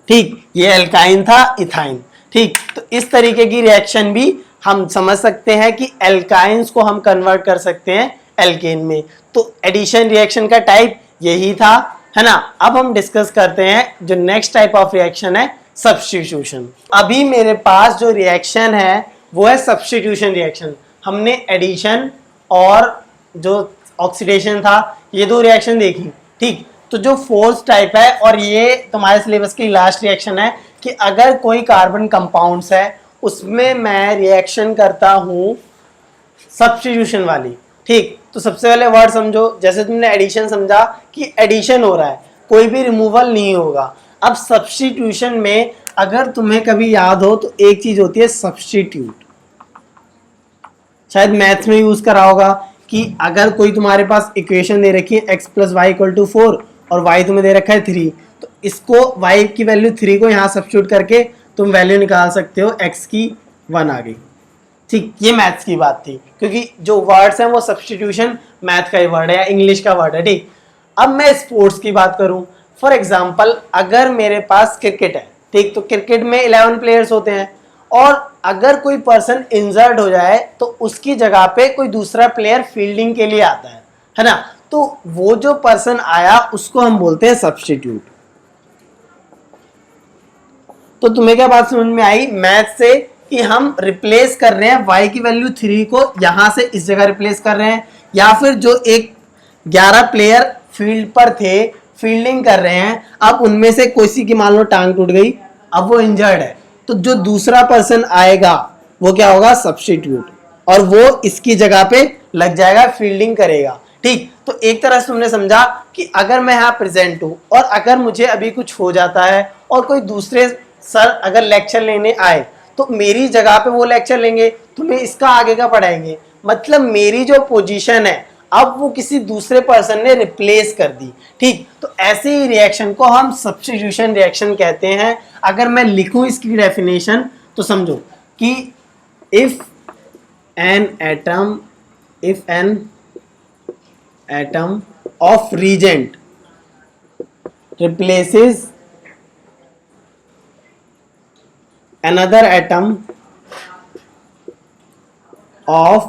ठीक, ये एल्काइन था, इथाइन। ठीक, तो इस तरीके की रिएक्शन भी हम समझ सकते हैं कि एल्काइंस को हम कन्वर्ट कर सकते हैं एल्केन में। तो एडिशन रिएक्शन का टाइप यही था, है ना। अब हम डिस्कस करते हैं जो नेक्स्ट टाइप ऑफ रिएक्शन है, सब्स्टिट्यूशन। अभी मेरे पास जो रिएक्शन है वो है सब्स्टिट्यूशन रिएक्शन। हमने एडिशन और जो ऑक्सीडेशन था, ये दो रिएक्शन देखी। ठीक, तो जो फोर्थ टाइप है, और ये तुम्हारे सिलेबस की लास्ट रिएक्शन है, कि अगर कोई कार्बन कंपाउंड्स है उसमें मैं रिएक्शन करता हूं सब्स्टिट्यूशन वाली। ठीक, तो सबसे पहले वर्ड समझो, जैसे तुमने एडिशन समझा कि एडिशन हो रहा है, कोई भी रिमूवल नहीं होगा। अब सब्स्टिट्यूशन में अगर तुम्हें कभी याद हो तो एक चीज होती है सब्स्टिट्यूट, शायद मैथ्स में यूज करा होगा कि अगर कोई तुम्हारे पास इक्वेशन दे रखी है x plus y equal to 4 और y तुम्हें दे रखा है 3, तो इसको y की वैल्यू 3 को यहाँ सब्स्टिट्यूट करके तुम वैल्यू निकाल सकते हो, x की 1 आ गई। ठीक, ये मैथ्स की बात थी, क्योंकि जो वर्ड्स हैं वो सब्स्टिट्यूशन मैथ का ही वर्ड है या इंग्लिश का वर्ड है। ठीक, अब मैं स्पोर्ट्स की बात करूं, फॉर एग्जांपल अगर मेरे पास क्रिकेट है, ठीक, तो क्रिकेट में 11 प्लेयर्स होते हैं, और अगर कोई पर्सन इंजर्ड हो जाए तो उसकी जगह पे कोई दूसरा प्लेयर फील्डिंग के लिए आता है ना, तो वो जो पर्सन आया उसको हम बोलते हैं सब्स्टिट्यूट। तो तुम्हें क्या बात समझ में आई मैथ से, कि हम रिप्लेस कर रहे हैं y की वैल्यू 3 को यहां से इस जगह रिप्लेस कर रहे हैं, या फिर जो एक 11 प्लेयर फील्ड पर थे फील्डिंग कर रहे हैं, अब उनमें से किसी की मान लो टांग टूट गई, अब वो इंजर्ड है, तो जो दूसरा पर्सन आएगा वो क्या होगा, सब्स्टिट्यूट, और वो इसकी जगह पे लग जाएगा, फील्डिंग करेगा। ठीक, तो एक तरह से तुमने समझा कि अगर मैं यहाँ प्रेजेंट हूं और अगर मुझे अभी कुछ हो जाता है और कोई दूसरे सर अगर लेक्चर लेने आए तो मेरी जगह पे वो लेक्चर लेंगे, तुम्हें इसका आगे का पढ़ाएंगे, मतलब मेरी जो पोजीशन है अब वो किसी दूसरे पर्सन ने रिप्लेस कर दी। ठीक, तो ऐसे ही रिएक्शन को हम सब्स्टिट्यूशन रिएक्शन कहते हैं। अगर मैं लिखूं इसकी डेफिनेशन तो समझो कि if an atom of reagent replaces another atom of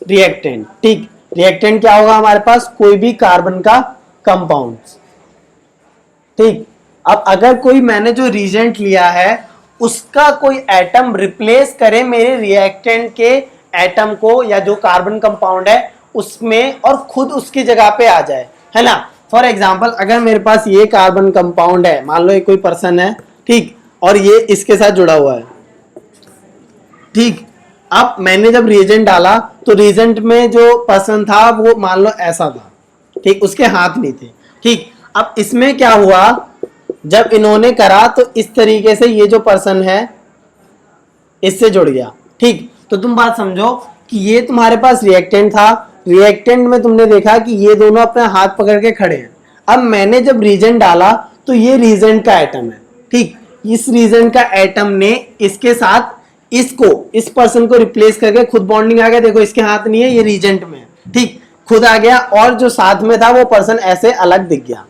reactant। ठीक, रिएक्टेंट क्या होगा हमारे पास, कोई भी कार्बन का कंपाउंड। ठीक, अब अगर कोई मैंने जो रिएजेंट लिया है उसका कोई एटम रिप्लेस करे मेरे रिएक्टेंट के एटम को या जो कार्बन कंपाउंड है उसमें, और खुद उसकी जगह पे आ जाए, है ना। फॉर एग्जांपल अगर मेरे पास ये कार्बन कंपाउंड है, मान लो ये कोई पर्सन है, ठीक, और ये इसके साथ जुड़ा हुआ है। ठीक, अब मैंने जब रिएजेंट डाला तो रिएजेंट में जो पर्सन था वो मान लो ऐसा था, ठीक, उसके हाथ नहीं थे। ठीक, अब इसमें क्या हुआ, जब इन्होंने करा तो इस तरीके से ये जो पर्सन है इससे जुड़ गया। ठीक, तो तुम बात समझो कि ये तुम्हारे पास रिएक्टेंट था, रिएक्टेंट में तुमने देखा कि ये दोनों अपने हाथ पकड़ के खड़े हैं। अब मैंने जब रिएजेंट डाला तो ये रिएजेंट का एटम है। ठीक, इस रिएजेंट का एटम ने इसके साथ इस पर्सन को रिप्लेस करके खुद बॉन्डिंग आ गया, देखो इसके हाथ नहीं है, ये रिएजेंट में है। ठीक, खुद आ गया और जो साथ में था वो पर्सन ऐसे अलग दिख गया।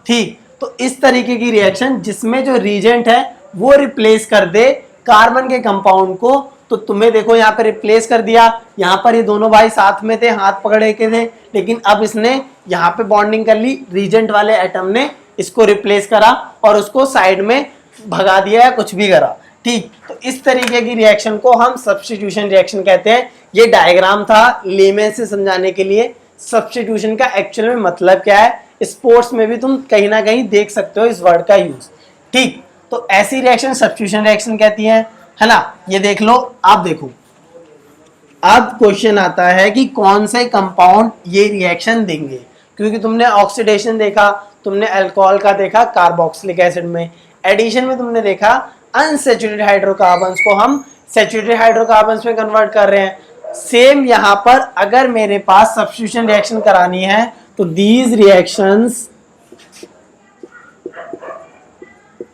ठीक, तो इस तरीके की रिएक्शन जिसमें जो रिएजेंट है वो रिप्लेस कर दे कार्बन के कंपाउंड को, तो तुम्हें देखो यहाँ पे रिप्लेस कर दिया, यहाँ पर ये दोनों भाई साथ में थे, हाथ पकड़े के थे, लेकिन अब इसने यहाँ पे बॉन्डिंग कर ली, रिएजेंट वाले एटम ने इसको रिप्लेस करा और उसको साइड में भगा दिया या कुछ भी करा। ठीक, तो इस तरीके की रिएक्शन को हम सब्स्टिट्यूशन रिएक्शन कहते हैं। ये डायग्राम था लेमैन से समझाने के लिए सब्स्टिट्यूशन का एक्चुअल में मतलब क्या है। स्पोर्ट्स में भी तुम कहीं ना कहीं देख सकते हो इस वर्ड का यूज। ठीक, तो ऐसी रिएक्शन सब्स्टिट्यूशन रिएक्शन कहती है ना। ये देख लो, आप देखो, अब क्वेश्चन आता है कि कौन से कंपाउंड ये रिएक्शन देंगे, क्योंकि तुमने ऑक्सीडेशन देखा, तुमने अल्कोहल का देखा कार्बोक्सिलिक एसिड में, एडिशन में तुमने देखा अनसैचुरेटेड हाइड्रोकार्बन्स को हम सैचुरेटेड हाइड्रोकार्बन्स में कन्वर्ट कर रहे हैं। सेम यहाँ पर अगर मेरे पास सब्स्टिट्यूशन रिएक्शन करानी है तो दीज रिएक्शंस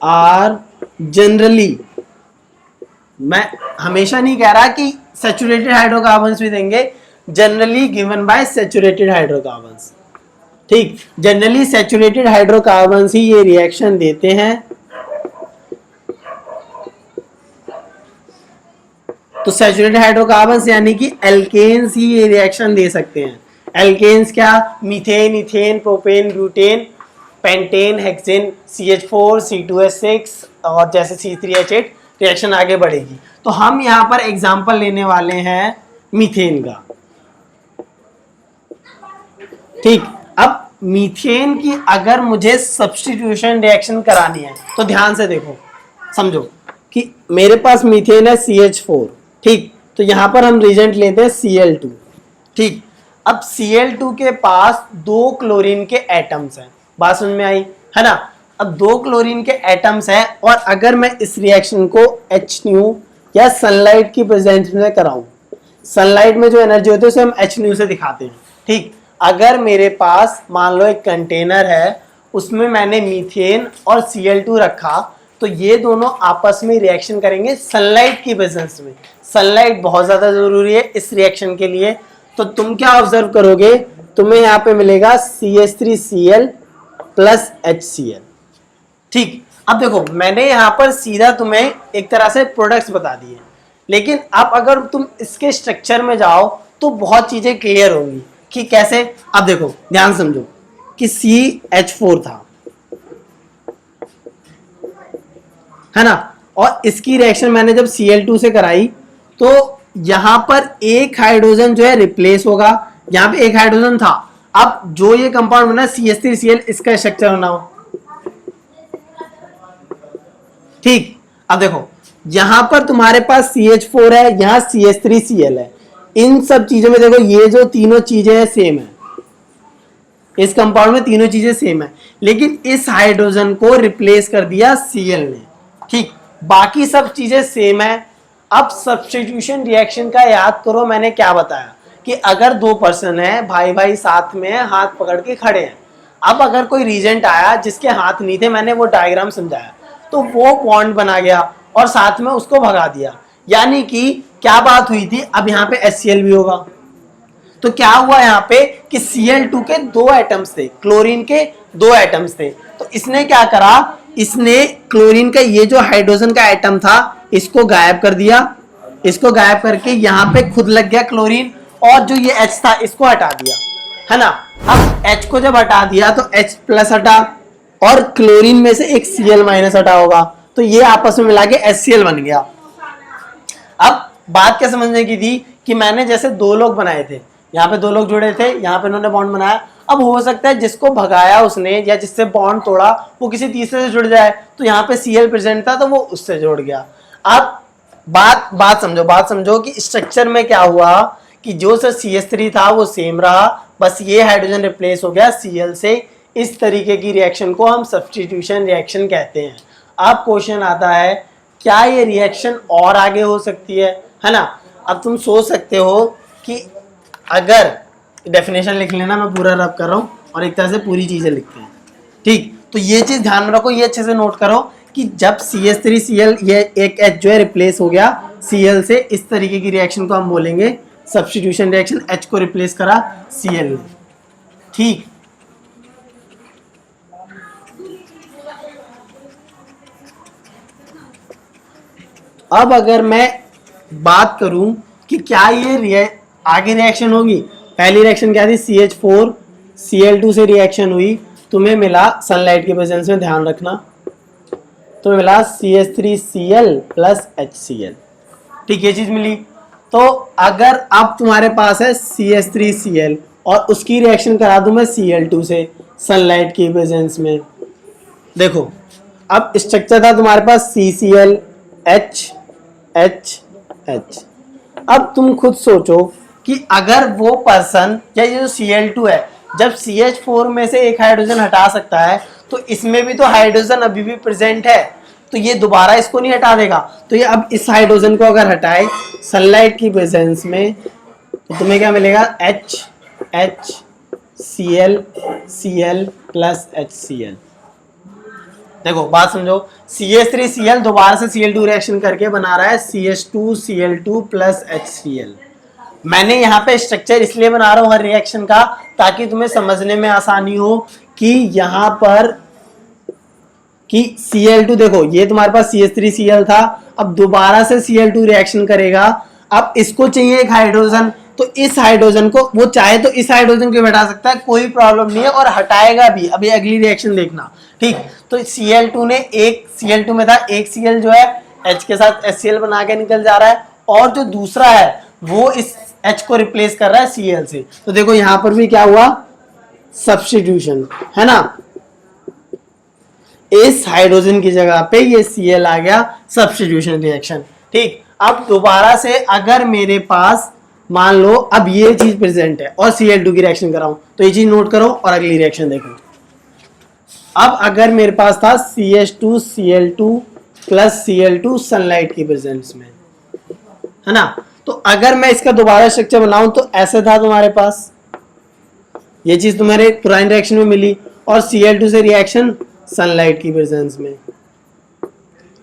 आर जनरली, मैं हमेशा नहीं कह रहा कि सैचुरेटेड हाइड्रोकार्बन्स भी देंगे, generally given by saturated hydrocarbons. ठीक, जनरली सैचुरेटेड हाइड्रोकार्बन्स ही ये रिएक्शन देते हैं। तो सैचुरेटेड हाइड्रोकार्बन्स यानी कि एल्केन्स ही ये रिएक्शन दे सकते हैं। एल्केन्स क्या? Methane, ethane, propane, butane, pentane, hexane, CH4, C2H6 और जैसे C3H8 रिएक्शन आगे बढ़ेगी। तो हम यहाँ पर एग्जाम्पल लेने वाले हैं मीथेन का। ठीक, अब मीथेन की अगर मुझे सब्स्टिट्यूशन रिएक्शन करानी है तो ध्यान से देखो, समझो कि मेरे पास मीथेन है CH4। ठीक, तो यहां पर हम रिएजेंट लेते हैं Cl2। ठीक, अब Cl2 के पास 2 क्लोरीन के एटम्स हैं। बात समझ में आई है ना? अब 2 क्लोरीन के एटम्स हैं और अगर मैं इस रिएक्शन को HNu या सनलाइट की प्रेजेंस में कराऊं, सनलाइट में जो एनर्जी होती है उसे हम HNu से दिखाते हैं। ठीक, अगर मेरे पास मान लो एक कंटेनर है, उसमें मैंने मीथेन और Cl2 रखा, तो ये दोनों आपस में रिएक्शन करेंगे सनलाइट की प्रेजेंस में। सनलाइट बहुत ज्यादा जरूरी है इस रिएक्शन के लिए। तो तुम क्या ऑब्जर्व करोगे, तुम्हें यहाँ पे मिलेगा CH3Cl प्लस HCl। ठीक, अब देखो मैंने यहाँ पर सीधा तुम्हें एक तरह से प्रोडक्ट्स बता दिए, लेकिन अब अगर तुम इसके स्ट्रक्चर में जाओ तो बहुत चीजें क्लियर होंगी कि कैसे। अब देखो ध्यान समझो कि CH4 था, है ना, और इसकी रिएक्शन मैंने जब Cl2 से कराई तो यहां पर एक हाइड्रोजन जो है रिप्लेस होगा। यहां पे एक हाइड्रोजन था, अब जो ये कंपाउंड बना CH3Cl, इसका स्ट्रक्चर बना हो। ठीक, अब देखो यहां पर तुम्हारे पास CH4 है, यहां CH3Cl है। इन सब चीजों में देखो ये जो तीनों चीजें हैं सेम है, इस कंपाउंड में तीनों चीजें सेम है, लेकिन इस हाइड्रोजन को रिप्लेस कर दिया Cl ने। ठीक, बाकी सब चीजें सेम है। अब सब्स्टिट्यूशन रिएक्शन का याद करो, मैंने क्या बताया कि अगर 2 पर्सन है, भाई भाई साथ में है, हाथ पकड़ के खड़े हैं। अब अगर कोई रीजेंट आया जिसके हाथ नहीं थे, मैंने वो डायग्राम समझाया, तो वो बॉन्ड बना गया और साथ में उसको भगा दिया। यानी कि क्या बात हुई थी, अब यहाँ पे HCl भी होगा। तो क्या हुआ यहाँ पे कि Cl2 के 2 एटम्स थे, क्लोरीन के 2 एटम्स थे। तो इसने क्या करा, इसने क्लोरीन का ये जो हाइड्रोजन का एटम था इसको गायब कर दिया। इसको गायब करके यहाँ पे खुद लग गया क्लोरीन, और जो ये H था इसको हटा दिया, है ना। अब H को जब हटा दिया तो H प्लस हटा और क्लोरीन में से एक Cl माइनस हटा होगा, तो ये आपस में मिला के HCl बन गया। अब बात क्या समझने की थी कि मैंने जैसे 2 लोग बनाए थे, यहाँ पे 2 लोग जुड़े थे, यहाँ पे उन्होंने बॉन्ड बनाया। अब हो सकता है जिसको भगाया उसने या जिससे बॉन्ड तोड़ा वो किसी तीसरे से जुड़ जाए, तो यहाँ पे Cl प्रेजेंट था तो वो उससे जुड़ गया। अब बात समझो कि स्ट्रक्चर में क्या हुआ कि जो सर CH3 था वो सेम रहा, बस ये हाइड्रोजन रिप्लेस हो गया Cl से। इस तरीके की रिएक्शन को हम सब्स्टिट्यूशन रिएक्शन कहते हैं। अब क्वेश्चन आता है, क्या ये रिएक्शन और आगे हो सकती है ना। अब तुम सोच सकते हो कि अगर डेफिनेशन लिख लेना, मैं पूरा रब कर रहा हूँ और एक तरह से पूरी चीजें लिखते हैं। ठीक, तो ये चीज ध्यान में रखो, ये अच्छे से नोट करो कि जब CH3Cl ये एक H जो है रिप्लेस हो गया Cl से, इस तरीके की रिएक्शन को हम बोलेंगे सब्स्टिट्यूशन रिएक्शन। H को रिप्लेस करा Cl ने। ठीक, अब अगर मैं बात करूं कि क्या ये आगे रिएक्शन होगी। पहली रिएक्शन क्या थी, CH4 Cl2 से रिएक्शन हुई, तुम्हें मिला सनलाइट के प्रेजेंस में, ध्यान रखना, तुम्हें मिला CH3Cl प्लस HCl। ठीक, ये चीज मिली। तो अगर अब तुम्हारे पास है CH3Cl और उसकी रिएक्शन करा दूं मैं Cl2 से सनलाइट की प्रेजेंस में, देखो अब स्ट्रक्चर था तुम्हारे पास CCl H H H। अब तुम खुद सोचो कि अगर वो पर्सन या ये जो Cl2 है, जब CH4 में से एक हाइड्रोजन हटा सकता है तो इसमें भी तो हाइड्रोजन अभी भी प्रेजेंट है, तो ये दोबारा इसको नहीं हटा देगा। तो ये अब इस हाइड्रोजन को अगर हटाए सनलाइट की प्रेजेंस में तो तुम्हें क्या मिलेगा, H H Cl Cl plus HCl। देखो बात समझो, CH3Cl दोबारा से Cl2 रिएक्शन करके बना रहा है CH2Cl2 प्लस HCl। मैंने यहाँ पे स्ट्रक्चर इसलिए बना रहा हूँ हर रिएक्शन का ताकि तुम्हें समझने में आसानी हो कि यहाँ पर कि Cl2 देखो ये तुम्हारे पास CH3Cl था, अब दोबारा से Cl2 रिएक्शन करेगा, अब इसको चाहिए एक हाइड्रोजन, तो इस हाइड्रोजन को वो चाहे तो इस हाइड्रोजन को हटा सकता है, कोई प्रॉब्लम नहीं है, और हटाएगा भी। अभी अगली रिएक्शन देखना, ठीक। तो Cl2 ने एक Cl2 में था, एक Cl जो है H के साथ HCl बना के निकल जा रहा है, और जो दूसरा है वो इस H को रिप्लेस कर रहा है Cl से। तो देखो यहां पर भी क्या हुआ, सब्स्टिट्यूशन, है ना। इस हाइड्रोजन की जगह पे ये Cl आ गया, सब्स्टिट्यूशन रिएक्शन, ठीक। अब दोबारा से अगर मेरे पास मान लो अब ये चीज प्रेजेंट है और Cl2 की रिएक्शन कराऊं, तो ये चीज नोट करो और अगली रिएक्शन देखो। अब अगर मेरे पास था CH2Cl2 प्लस Cl2 सनलाइट की प्रेजेंस में, है ना, तो अगर मैं इसका दोबारा स्ट्रक्चर बनाऊं तो ऐसे था तुम्हारे पास, ये चीज तुम्हारे पुरानी रिएक्शन में मिली, और Cl2 से रिएक्शन सनलाइट की प्रेजेंस में,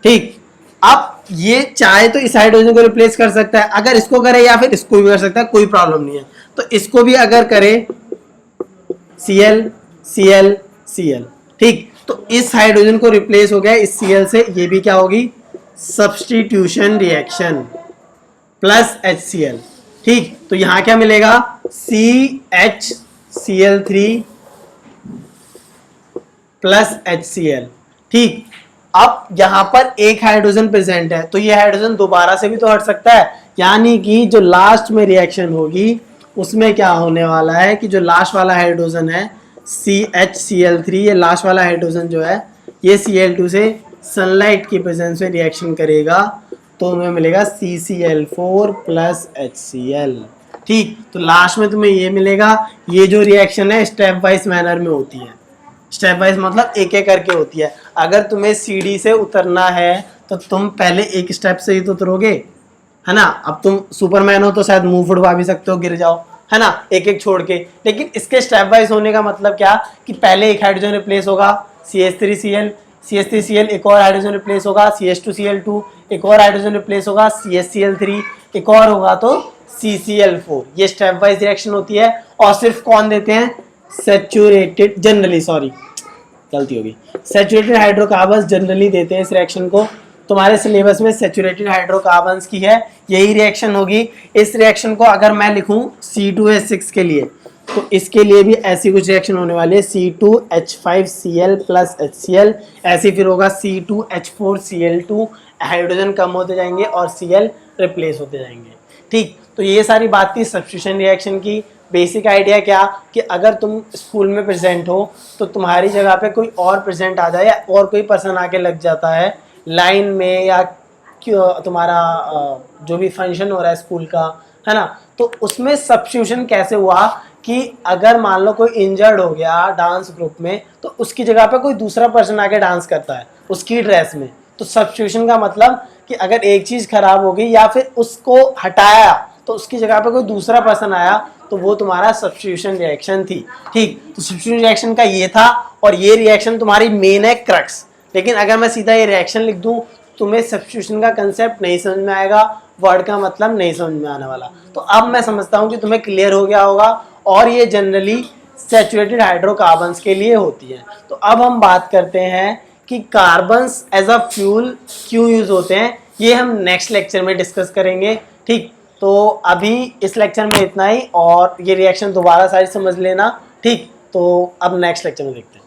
ठीक। अब ये चाहे तो इस हाइड्रोजन को रिप्लेस कर सकता है, अगर इसको करे या फिर इसको भी कर सकता है, कोई प्रॉब्लम नहीं है। तो इसको भी अगर करे Cl Cl Cl, ठीक, तो इस हाइड्रोजन को रिप्लेस हो गया इस Cl से, ये भी क्या होगी, सब्स्टिट्यूशन रिएक्शन प्लस HCl, ठीक। तो यहां क्या मिलेगा, CHCl3 प्लस HCl, ठीक। अब यहां पर एक हाइड्रोजन प्रेजेंट है, तो ये हाइड्रोजन दोबारा से भी तो हट सकता है, यानी कि जो लास्ट में रिएक्शन होगी उसमें क्या होने वाला है कि जो लास्ट वाला हाइड्रोजन है CHCl3, ये लास्ट वाला हाइड्रोजन जो है ये Cl2 से सनलाइट की प्रेजेंस में रिएक्शन करेगा, तो हमें मिलेगा CCl4 प्लस HCl, ठीक। तो लास्ट में तुम्हें ये मिलेगा। ये जो रिएक्शन है स्टेप वाइज मैनर में होती है, स्टेप वाइज मतलब एक एक करके होती है। अगर तुम्हें सीढ़ी से उतरना है तो तुम पहले एक स्टेप से ही तो उतरोगे, है ना। अब तुम सुपरमैन हो तो शायद मुंह फुड़वा भी सकते हो, गिर जाओ, है ना, एक एक छोड़ के। लेकिन इसके स्टेप वाइज होने का मतलब क्या कि पहले एक हाइड्रोजन रिप्लेस होगा CH3Cl, CH3Cl एक और हाइड्रोजन रिप्लेस होगा CH2Cl2, एक और हाइड्रोजन रिप्लेस होगा CHCl3, एक और होगा तो CCl4। ये स्टेप वाइज रिएक्शन होती है। और सिर्फ कौन देते हैं, सैचुरेटेड, जनरली, सॉरी गलती होगी, सैचुरेटेड हाइड्रोकार्बन्स जनरली देते हैं इस रिएक्शन को। तुम्हारे सिलेबस में सैचुरेटेड हाइड्रोकार्बन्स की है, यही रिएक्शन होगी। इस रिएक्शन को अगर मैं लिखूं C2H6 के लिए, तो इसके लिए भी ऐसी कुछ रिएक्शन होने वाली है, C2H5Cl प्लस HCl, ऐसे फिर होगा C2H4Cl2, हाइड्रोजन कम होते जाएंगे और Cl रिप्लेस होते जाएंगे, ठीक। तो ये सारी बात थी सब्स्टिट्यूशन रिएक्शन की। बेसिक आइडिया क्या कि अगर तुम स्कूल में प्रेजेंट हो तो तुम्हारी जगह पे कोई और प्रेजेंट आ जाए या और कोई पर्सन आके लग जाता है लाइन में, या तुम्हारा जो भी फंक्शन हो रहा है स्कूल का, है ना, तो उसमें सब्स्टिट्यूशन कैसे हुआ कि अगर मान लो कोई इंजर्ड हो गया डांस ग्रुप में, तो उसकी जगह पे कोई दूसरा पर्सन आके डांस करता है उसकी ड्रेस में। तो सब्स्टिट्यूशन का मतलब कि अगर एक चीज़ खराब हो गई या फिर उसको हटाया तो उसकी जगह पे कोई दूसरा पर्सन आया, तो वो तुम्हारा सब्स्टिट्यूशन रिएक्शन थी, ठीक। तो सब्स्टिट्यूशन रिएक्शन का ये था, और ये रिएक्शन तुम्हारी मेन है क्रक्स। लेकिन अगर मैं सीधा ये रिएक्शन लिख दूं तुम्हें सब्स्टिट्यूशन का कंसेप्ट नहीं समझ में आएगा, वर्ड का मतलब नहीं समझ में आने वाला। तो अब मैं समझता हूं कि तुम्हें क्लियर हो गया होगा, और ये जनरली सैचुरेटेड हाइड्रोकार्बन्स के लिए होती है। तो अब हम बात करते हैं कि कार्बन्स एज अ फ्यूल क्यों यूज होते हैं, ये हम नेक्स्ट लेक्चर में डिस्कस करेंगे, ठीक। तो अभी इस लेक्चर में इतना ही, और ये रिएक्शन दोबारा सारी समझ लेना, ठीक। तो अब नेक्स्ट लेक्चर में देखते हैं।